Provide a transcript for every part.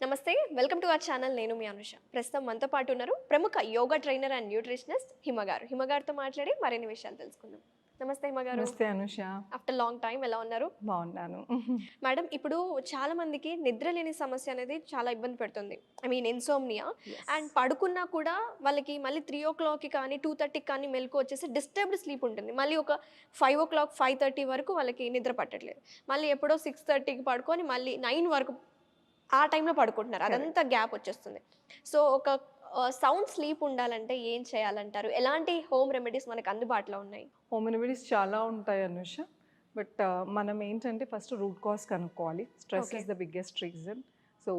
నమస్తే, welcome to our channel. నేను మీ అనుష. ప్రస్తుతం మనతో పాటు ఉన్నారు ప్రముఖ యోగా ట్రైనర్ అండ్ న్యూట్రిషనిస్ట్ హిమ గారు. హిమ గారితో మాట్లాడి మరిన్ని విషయాలు తెలుసుకుందాం. నమస్తే హిమ గారు. నమస్తే అనుష. ఆఫ్టర్ లాంగ్ టైం ఎలా ఉన్నారు? బాగున్నాను. మేడం, ఇప్పుడు చాలా మందికి నిద్ర లేని సమస్య అనేది చాలా ఇబ్బంది పెడుతుంది. I mean insomnia. అండ్ పడుకున్నా కూడా వాళ్ళకి మళ్ళీ 3 o'clock కానీ 2:30 కానీ మెలకు వచ్చేసి డిస్టర్బ్డ్ స్లీప్ ఉంటుంది. మళ్ళీ ఒక 5 o'clock 5:30 వరకు వాళ్ళకి నిద్ర పట్టట్లేదు. మళ్ళీ ఎప్పుడో 6:30కి పడుకొని మళ్ళీ 9 వరకు ఆ టైంలో పడుకుంటున్నారు. అదంతా గ్యాప్ వచ్చేస్తుంది. సో ఒక సౌండ్ స్లీప్ ఉండాలంటే ఏం చేయాలంటారు? ఎలాంటి హోమ్ రెమెడీస్ మనకు అందుబాటులో ఉన్నాయి? హోమ్ రెమెడీస్ చాలా ఉంటాయి అనుష. బట్ మనం ఏంటంటే ఫస్ట్ రూట్ కాజ్ కనుక్కోవాలి. Stress is the biggest reason. So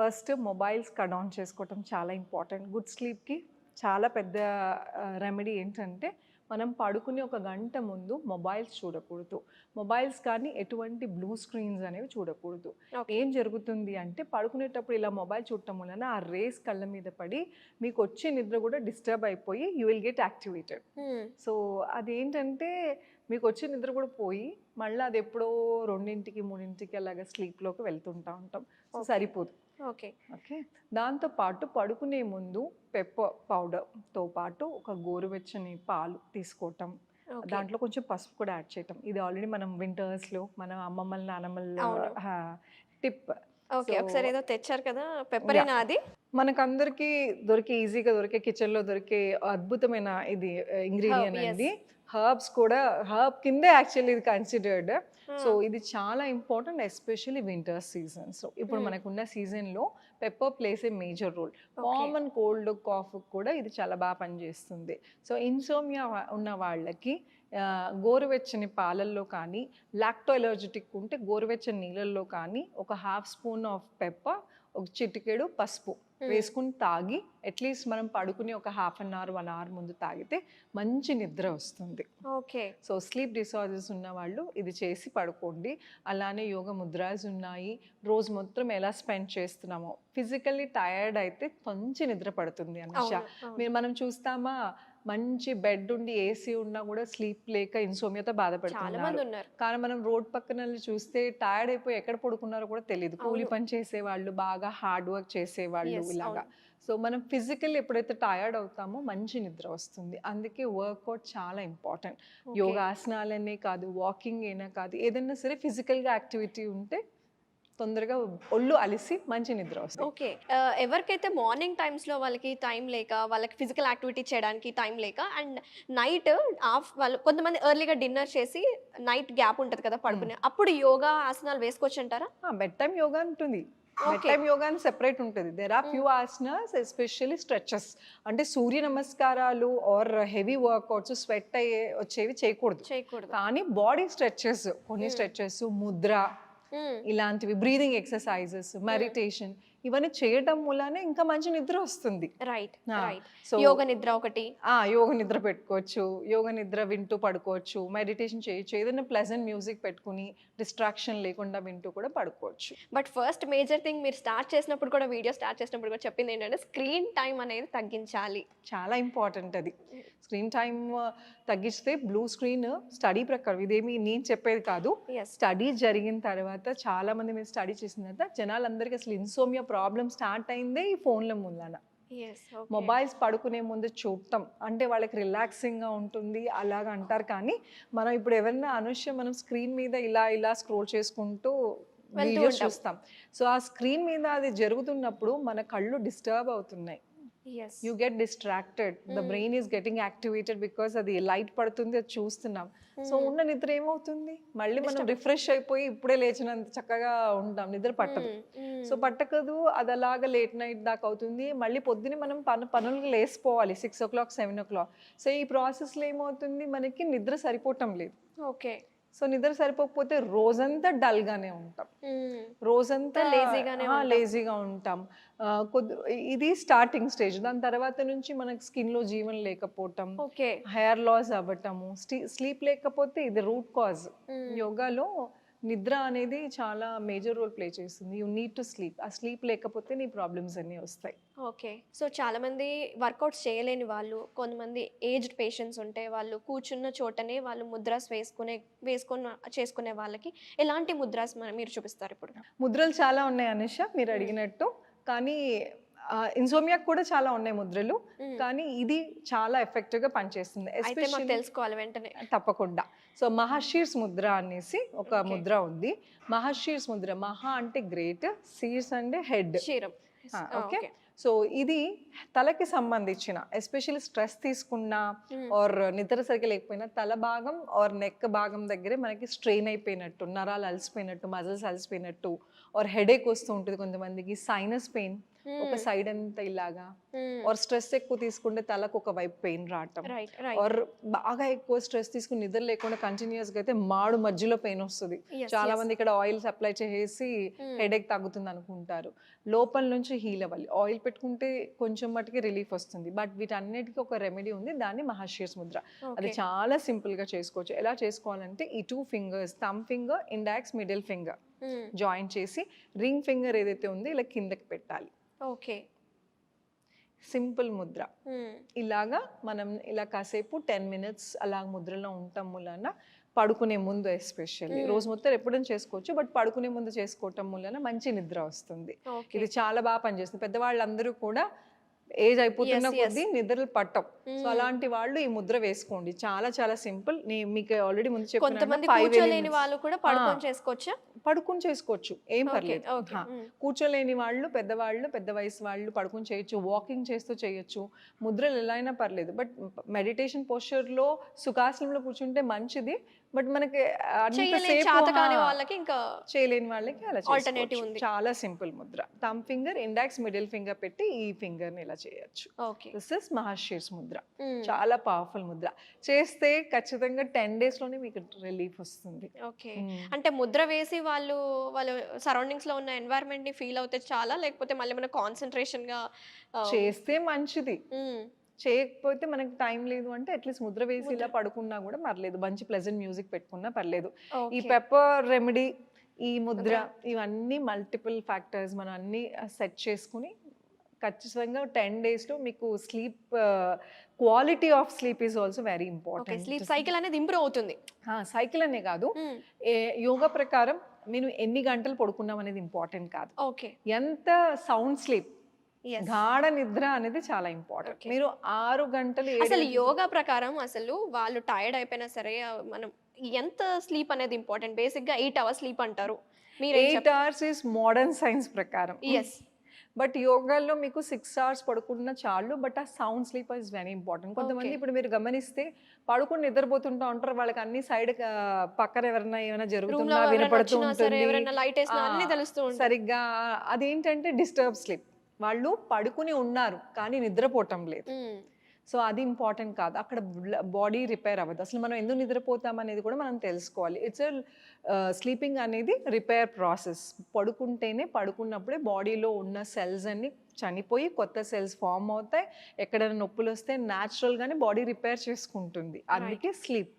first mobiles cut on చేసుకోవటం చాలా ఇంపార్టెంట్. గుడ్ స్లీప్కి చాలా పెద్ద రెమెడీ ఏంటంటే మనం పడుకుని 1 గంట ముందు మొబైల్స్ చూడకూడదు. మొబైల్స్ కానీ ఎటువంటి బ్లూ స్క్రీన్స్ అనేవి చూడకూడదు. ఏం జరుగుతుంది అంటే పడుకునేటప్పుడు ఇలా మొబైల్ చూడటం వలన ఆ రేస్ కళ్ళ మీద పడి మీకు వచ్చే నిద్ర కూడా డిస్టర్బ్ అయిపోయి you will get activated. So అదేంటంటే మీకు వచ్చే నిద్ర కూడా పోయి మళ్ళీ అది ఎప్పుడో 2ంటికి 3ంటికి అలాగా స్లీప్లోకి వెళ్తుంటా ఉంటాం. సో సరిపోదు. ఓకే. దాంతోపాటు పడుకునే ముందు పెప్పర్ పౌడర్తో పాటు ఒక గోరువెచ్చని పాలు తీసుకోవటం, దాంట్లో కొంచెం పసుపు కూడా యాడ్ చేయటం. ఇది ఆల్రెడీ మనం వింటర్స్లో మన అమ్మమ్మల నానమ్మల టిప్. ఓకే, ఒకసారి ఏదో తెచ్చారు కదా, పెప్పరేనా అది? మనకందరికి ఈజీగా దొరికే కిచెన్లో దొరికే అద్భుతమైన ఇది ఇంగ్రీడియంట్ అండి. హర్బ్స్ కూడా హర్బ్ కిందే యాక్చువల్లీ ఇది కన్సిడర్డ్. సో ఇది చాలా ఇంపార్టెంట్, ఎస్పెషల్లీ వింటర్ సీజన్స్లో. ఇప్పుడు మనకున్న సీజన్లో pepper plays a major role. Common cold cough కూడా ఇది చాలా బాగా పనిచేస్తుంది. సో ఇన్సోమియా ఉన్న వాళ్ళకి గోరువెచ్చని పాలల్లో కానీ, లాక్టో ఎలర్జిటిక్ ఉంటే గోరువెచ్చని నీళ్ళల్లో కానీ ఒక 1/2 స్పూన్ ఆఫ్ పెప్పర్, ఒక చిటికెడు పసుపు వేసుకుని తాగి అట్లీస్ట్ మనం పడుకుని ఒక 1/2 an hour 1 hour ముందు తాగితే మంచి నిద్ర వస్తుంది. ఓకే. సో స్లీప్ డిసార్డర్స్ ఉన్న వాళ్ళు ఇది చేసి పడుకోండి. అలానే యోగ ముద్రాస్ ఉన్నాయి. రోజు మొత్తం ఎలా స్పెండ్ చేస్తున్నామో, ఫిజికల్లీ టయర్డ్ అయితే మంచి నిద్ర పడుతుంది అనుష. మనం చూస్తామా, మంచి బెడ్ ఉండి ఏసీ ఉన్నా కూడా స్లీప్ లేక ఇన్సోమియాతో బాధపడుతున్నారు. కానీ మనం రోడ్ పక్కన చూస్తే టైర్డ్ అయిపోయి ఎక్కడ పడుకున్నారో కూడా తెలియదు. కూలి పని చేసేవాళ్ళు, బాగా హార్డ్ వర్క్ చేసేవాళ్ళు ఇలాగా. సో మనం ఫిజికల్ ఎప్పుడైతే టయర్డ్ అవుతామో మంచి నిద్ర వస్తుంది. అందుకే వర్కౌట్ చాలా ఇంపార్టెంట్. యోగాసనాలనే కాదు, వాకింగ్ అయినా కాదు, ఏదైనా సరే ఫిజికల్గా యాక్టివిటీ ఉంటే తొందరగా ఒళ్ళు అలిసి మంచి నిద్ర వస్తుంది. ఓకే. ఎవరికైతే మార్నింగ్ టైమ్స్లో వాళ్ళకి టైం లేక, వాళ్ళకి ఫిజికల్ యాక్టివిటీ చేయడానికి టైం లేక, అండ్ నైట్ వాళ్ళు కొంతమంది ఎర్లీగా డిన్నర్ చేసి నైట్ గ్యాప్ ఉంటుంది కదా పడుకునే, అప్పుడు యోగా ఆసనాలు వేసుకోవచ్చు అంటారా? బెడ్ టైమ్ యోగా ఉంటుంది. బెడ్ టైమ్ యోగా అని సెపరేట్ ఉంటుంది. There are few asanas, especially stretches. అంటే సూర్య నమస్కారాలు ఆర్ హెవీ వర్కౌట్స్ స్వెట్ అయ్యే వచ్చేవి చేయకూడదు. కానీ బాడీ స్ట్రెచెస్, కొన్ని స్ట్రెచెస్, ముద్ర ఇలాంటివి, బ్రీదింగ్ ఎక్సర్సైజెస్, మెడిటేషన్, ఇవన్నీ చేయడం వల్లనే ఇంకా మంచి నిద్ర వస్తుంది. రైట్. సో యోగ నిద్ర ఒకటి, యోగ నిద్ర పెట్టుకోవచ్చు, యోగ నిద్ర వింటూ పడుకోవచ్చు, మెడిటేషన్ చేయొచ్చు, ఏదైనా ప్లెజెంట్ మ్యూజిక్ పెట్టుకుని డిస్ట్రాక్షన్ లేకుండా వింటూ కూడా పడుకోవచ్చు. బట్ ఫస్ట్ మేజర్ థింగ్ మీరు వీడియో స్టార్ట్ చేసినప్పుడు కూడా చెప్పింది ఏంటంటే స్క్రీన్ టైం అనేది తగ్గించాలి. చాలా ఇంపార్టెంట్ అది. స్క్రీన్ టైం తగ్గిస్తే బ్లూ స్క్రీన్ స్టడీ ప్రకారం, ఇదేమి నేను చెప్పేది కాదు, స్టడీ జరిగిన తర్వాత చాలా మంది మీరు స్టడీ చేసిన తర్వాత జనాలందరికీ అసలు ఇన్సోమియా ప్రాబ్లం స్టార్ట్ అయిందే ఈ ఫోన్ల ముందన. మొబైల్స్ పడుకునే ముందు చూడటం అంటే వాళ్ళకి రిలాక్సింగ్గా ఉంటుంది అలాగా అంటారు. కానీ మనం ఇప్పుడు ఎవరైనా అనుష్య మనం స్క్రీన్ మీద ఇలా స్క్రోల్ చేసుకుంటూ వీడియోస్ చూస్తాం. సో ఆ స్క్రీన్ మీద అది జరుగుతున్నప్పుడు మన కళ్ళు డిస్టర్బ్ అవుతున్నాయి. You get distracted. The brain is getting activated because అది లైట్ పడుతుంది, అది చూస్తున్నాం. సో ఉన్న నిద్ర ఏమవుతుంది, మళ్ళీ మనం రిఫ్రెష్ అయిపోయి ఇప్పుడే లేచినంత చక్కగా ఉంటాం, నిద్ర పట్టదు. సో పట్టకదు, అది అలాగా లేట్ నైట్ దాకా అవుతుంది. మళ్ళీ పొద్దున్నే మనం పనులకు లేసిపోవాలి 6 o'clock 7 o'clock. సో ఈ ప్రాసెస్లో ఏమవుతుంది, మనకి నిద్ర సరిపోవటం లేదు. ఓకే. సో నిద్ర సరిపోకపోతే రోజంతా డల్గానే ఉంటాం, రోజంతా లేజీగా ఉంటాం. ఇది స్టార్టింగ్ స్టేజ్. దాని తర్వాత నుంచి మనకి స్కిన్లో జీవం లేకపోవటం, హెయిర్ లాస్ అవ్వటము, స్లీప్ లేకపోతే ఇది రూట్ కాజ్. యోగాలో నిద్ర అనేది చాలా మేజర్ రోల్ ప్లే చేస్తుంది. You need to sleep. ఆ స్లీప్ లేకపోతే నీ ప్రాబ్లమ్స్ అన్నీ వస్తాయి. ఓకే. సో చాలామంది వర్కౌట్స్ చేయలేని వాళ్ళు, కొంతమంది ఏజ్డ్ పేషెంట్స్ ఉంటే వాళ్ళు కూర్చున్న చోటనే వాళ్ళు ముద్రాస్ చేసుకునే వాళ్ళకి ఎలాంటి ముద్రాస్ మీరు చూపిస్తారు ఇప్పుడు? ముద్రలు చాలా ఉన్నాయి అనుష మీరు అడిగినట్టు. కానీ ఇన్సోమియాకి కూడా చాలా ఉన్నాయి ముద్రలు. కానీ ఇది చాలా ఎఫెక్టివ్గా పనిచేస్తుంది. అయితే మాకు ఎస్పెషల్లీ తెలుసుకోవాలి వెంటనే. తప్పకుండా. సో మహర్షీర్స్ ముద్ర అనేసి ఒక ముద్ర ఉంది. మహర్షీర్స్ ముద్ర, మహా అంటే గ్రేట్, శీర్స్ అంటే హెడ్. క్షీరం. ఓకే. సో ఇది తలకి సంబంధించిన ఎస్పెషల్లీ స్ట్రెస్ తీసుకున్నా ఆర్ నిద్ర సరిగ్గా లేకపోయినా తల భాగం ఆర్ నెక్ భాగం దగ్గరే మనకి స్ట్రెయిన్ అయిపోయినట్టు, నరాలు అలసిపోయినట్టు, మజిల్స్ అలసిపోయినట్టు ఆర్ హెడేక్ వస్తూ ఉంటుంది కొంతమందికి, సైనస్ పెయిన్ ఒక సైడ్ అంతా ఇలాగా, ఆర్ స్ట్రెస్ ఎక్కువ తీసుకుంటే తలకు ఒక వైపు పెయిన్ రావటం, ఆర్ బాగా ఎక్కువ స్ట్రెస్ తీసుకుని నిద్ర లేకుండా కంటిన్యూస్ గా అయితే మాడు మధ్యలో పెయిన్ వస్తుంది. చాలా మంది ఇక్కడ ఆయిల్ అప్లై చేసి హెడేక్ తగ్గుతుంది అనుకుంటారు. లోపల నుంచి హీల్ అవ్వాలి. ఆయిల్ పెట్టుకుంటే కొంచెం మటుకి రిలీఫ్ వస్తుంది. బట్ వీటన్నిటికీ ఒక రెమెడీ ఉంది, దాన్ని మహర్షీర్స్ ముద్ర. అది చాలా సింపుల్ గా చేసుకోవచ్చు. ఎలా చేసుకోవాలంటే ఈ 2 fingers, thumb finger, index, middle finger join చేసి రింగ్ ఫింగర్ ఏదైతే ఉందో ఇలా కిందకి పెట్టాలి. ఓకే. సింపుల్ ముద్ర. ఇలాగా మనం ఇలా కాసేపు 10 minutes అలా ముద్రలో ఉంటాం మూలన పడుకునే ముందు, ఎస్పెషల్లీ రోజు మొత్తం ఎప్పుడైనా చేసుకోవచ్చు, బట్ పడుకునే ముందు చేసుకోవటం మూలన మంచి నిద్ర వస్తుంది. ఇది చాలా బాగా పనిచేస్తుంది. పెద్దవాళ్ళందరూ కూడా ఏజ్ అయిపోతున్న కొద్దీ నిద్రలు పట్టం. సో అలాంటి వాళ్ళు ఈ ముద్ర వేసుకోండి. చాలా చాలా సింపుల్. నేను మీకు ఆల్రెడీ ముందు కొంతమంది కూర్చోలేని వాళ్ళు కూడా పడుకొని చేసుకోవచ్చా? పడుకొని చేసుకోవచ్చు, ఏం పర్లేదు. కూర్చోలేని వాళ్ళు, పెద్దవాళ్ళు, పెద్ద వయసు వాళ్ళు పడుకొని చేయొచ్చు, వాకింగ్ చేస్తూ చేయొచ్చు. ముద్రలు ఎలా అయినా పర్లేదు. బట్ మెడిటేషన్ పోస్చర్లో సుఖాసనంలో కూర్చుంటే మంచిది. బట్ మనకి వాళ్ళకి ఇంకా చేయలేని వాళ్ళకి అలా ఆల్టర్నేటివ్ ఉంది. చాలా simple Mudra. Thumb finger, index, middle finger పెట్టి ఈ ఫింగర్ ని ఇలా చేయొచ్చు. This is మహర్షీర్స్ Mudra. చాలా పవర్ఫుల్ ముద్ర. చేస్తే ఖచ్చితంగా 10 days లోనే మీకు రిలీఫ్ వస్తుంది. ఓకే. అంటే ముద్ర వేసి వాళ్ళు సరౌండింగ్స్ లో ఉన్న ఎన్వైరన్మెంట్ ని ఫీల్ అవుతే చాలా, లేకపోతే మళ్ళీ మన కాన్సన్ట్రేషన్ గా చేస్తే మంచిది. చేయకపోతే మనకి టైం లేదు అంటే అట్లీస్ట్ ముద్ర వేసి ఇలా పడుకున్నా కూడా పర్లేదు, మంచి ప్లెజెంట్ మ్యూజిక్ పెట్టుకున్నా పర్లేదు. ఈ పెప్పర్ రెమెడీ, ఈ ముద్ర, ఇవన్నీ మల్టిపుల్ ఫ్యాక్టర్స్ మనం అన్ని సెట్ చేసుకుని ఖచ్చితంగా 10 days లో మీకు sleep quality of sleep is also very important. Sleep cycle అనేది ఇంప్రూవ్ అవుతుంది. సైకిల్ అనే కాదు, యోగా ప్రకారం మీరు ఎన్ని గంటలు పడుకున్నాం అనేది ఇంపార్టెంట్ కాదు. ఓకే. ఎంత సౌండ్ స్లీప్, గాఢ నిద్ర అనేది చాలా ఇంపార్టెంట్. మీరు 6 గంటలు అసలు యోగా ప్రకారం అసలు వాళ్ళు టైర్డ్ అయిపోయినా సరే మనం ఎంత స్లీప్ అనేది ఇంపార్టెంట్? బేసిక్ గా 8 hours స్లీప్ అంటారు. మీరు 8 hours ఇస్ మోడర్న్ సైన్స్ ప్రకారం. బట్ యోగాలో మీకు 6 hours పడుకున్న చాలు. బట్ ఆ sound sleep is very important. కొంతమంది ఇప్పుడు మీరు గమనిస్తే పడుకుని నిద్రపోతుంటా ఉంటారు, వాళ్ళకి అన్ని సైడ్ పక్కన ఎవరైనా ఏమైనా జరుగుతుందా వినపడుతూ ఉంటుంది సరిగ్గా. అదేంటంటే డిస్టర్బ్ స్లీప్. వాళ్ళు పడుకుని ఉన్నారు కానీ నిద్రపోవటం లేదు. సో అది ఇంపార్టెంట్ కాదు. అక్కడ బాడీ రిపేర్ అవ్వదు. అసలు మనం ఎందుకు నిద్రపోతాం అనేది కూడా మనం తెలుసుకోవాలి. ఇట్స్ స్లీపింగ్ అనేది రిపేర్ ప్రాసెస్. పడుకుంటేనే, పడుకున్నప్పుడే బాడీలో ఉన్న సెల్స్ అన్ని చనిపోయి కొత్త సెల్స్ ఫామ్ అవుతాయి. ఎక్కడైనా నొప్పులు వస్తే న్యాచురల్గానే బాడీ రిపేర్ చేసుకుంటుంది. అందుకే స్లీప్.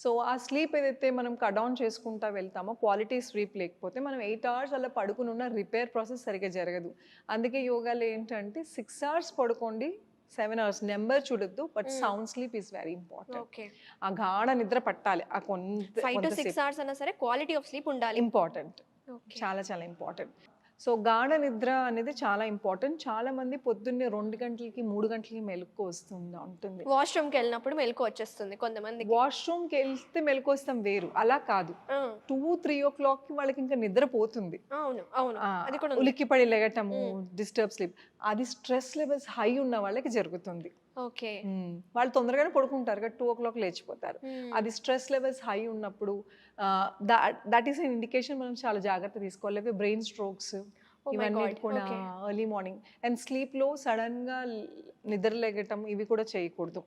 సో ఆ స్లీప్ ఏదైతే మనం కట్ డౌన్ చేసుకుంటా వెళ్తామో, క్వాలిటీ స్లీప్ లేకపోతే మనం 8 hours అలా పడుకుని ఉన్న రిపేర్ ప్రాసెస్ సరిగ్గా జరగదు. అందుకే యోగాలో ఏంటంటే 6 hours పడుకోండి, 7 hours నెంబర్ చూడొద్దు, but sound sleep is very important. ఆ గాఢ నిద్ర పట్టాలి. ఆ 5 to 6 hours అన్నా సరే క్వాలిటీ ఆఫ్ స్లీప్ ఉండాలి. ఇంపార్టెంట్, చాలా చాలా ఇంపార్టెంట్. సో గాఢ నిద్ర అనేది చాలా ఇంపార్టెంట్. చాలా మంది పొద్దున్నే 2 గంటలకి 3 గంటలకి మెలకు ఉంటుంది. వాష్రూమ్కి వెళ్ళినప్పుడు మెలకు వచ్చేస్తుంది కొంతమంది. వాష్రూమ్కి వెళ్తే మెలకు వస్తాం వేరు, అలా కాదు. 2-3 o'clock వాళ్ళకి ఇంకా నిద్ర పోతుంది. ఉలిక్కిపడి లెగటము, డిస్టర్బ్ స్లీప్. అది స్ట్రెస్ లెవెల్స్ హై ఉన్న వాళ్ళకి జరుగుతుంది. ఓకే. వాళ్ళు తొందరగానే పడుకుంటారు కదా, 2 o'clock లేచిపోతారు. అది స్ట్రెస్ లెవెల్స్ హై ఉన్నప్పుడు దట్ ఈస్ ఎన్ ఇండికేషన్. మనం చాలా జాగ్రత్త తీసుకోవాలి. బ్రెయిన్ స్ట్రోక్స్ ఇవన్నీ కూడా ఎర్లీ మార్నింగ్. అండ్ స్లీప్ లో సడన్ గా నిద్ర లేగటం ఇవి కూడా చేయకూడదు.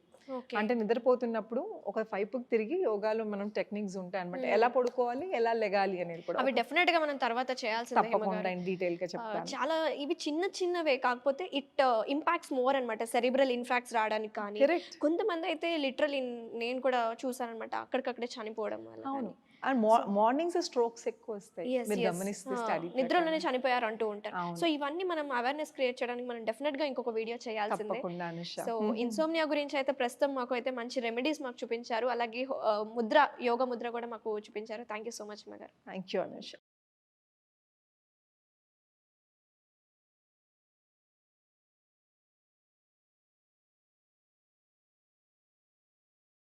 అంటే నిద్రపోతున్నప్పుడు ఒక 5 తిరిగి యోగాలో మనం టెక్నిక్స్ ఉంటాయి అన్నమాట. ఎలా పడుకోవాలి, ఎలా లెగాలి అనేది కూడా అవి డెఫినెట్ గా మనం తర్వాత చేయాల్సిందే. తప్పకుండా డీటెయిల్ గా చెప్తాను. చాలా ఇవి చిన్నవే కాకపోతే ఇట్ ఇంపాక్ట్స్ మోర్ అన్నమాట. సెరిబ్రల్ ఇన్ఫాక్ట్స్ రావడానికి కానీ, కొంతమంది అయితే లిటరల్లీ నేను కూడా చూసాను అన్నమాట, అక్కడికక్కడే చనిపోవడం వల్ల. అవును, అండ్ మార్నింగ్స్ స్ట్రోక్స్ ఎక్కువ వస్తాయి Yes, మీరు yes. గమనిస్తే స్టడీ నిద్రలోనే చనిపోయారు అంటూ ఉంటారు. అవును. సో ఇవన్నీ మనం అవేర్నెస్ క్రియేట్ చేయడానికి మనం డెఫినెట్ గా ఇంకొక వీడియో చేయాల్సిందే. తప్పకుండా అనుష. సో ఇన్సోమ్నియా గురించి అయితే ప్రస్తుతం మాకు అయితే మంచి రెమెడీస్ మాకు చూపించారు. అలాగే ముద్ర యోగ ముద్ర కూడా మాకు చూపించారు. థ్యాంక్ యూ సో మచ్ మగర్. Thank you Anusha.